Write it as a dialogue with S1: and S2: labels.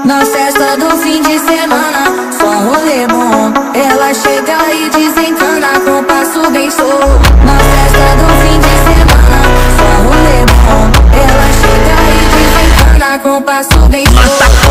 S1: Na festa do fim de semana, só um rolê bom. Ela chega e desencana com passo bem solto. Na festa do fim de semana, só um rolê bom. Ela chega e desencana com passo bem solto.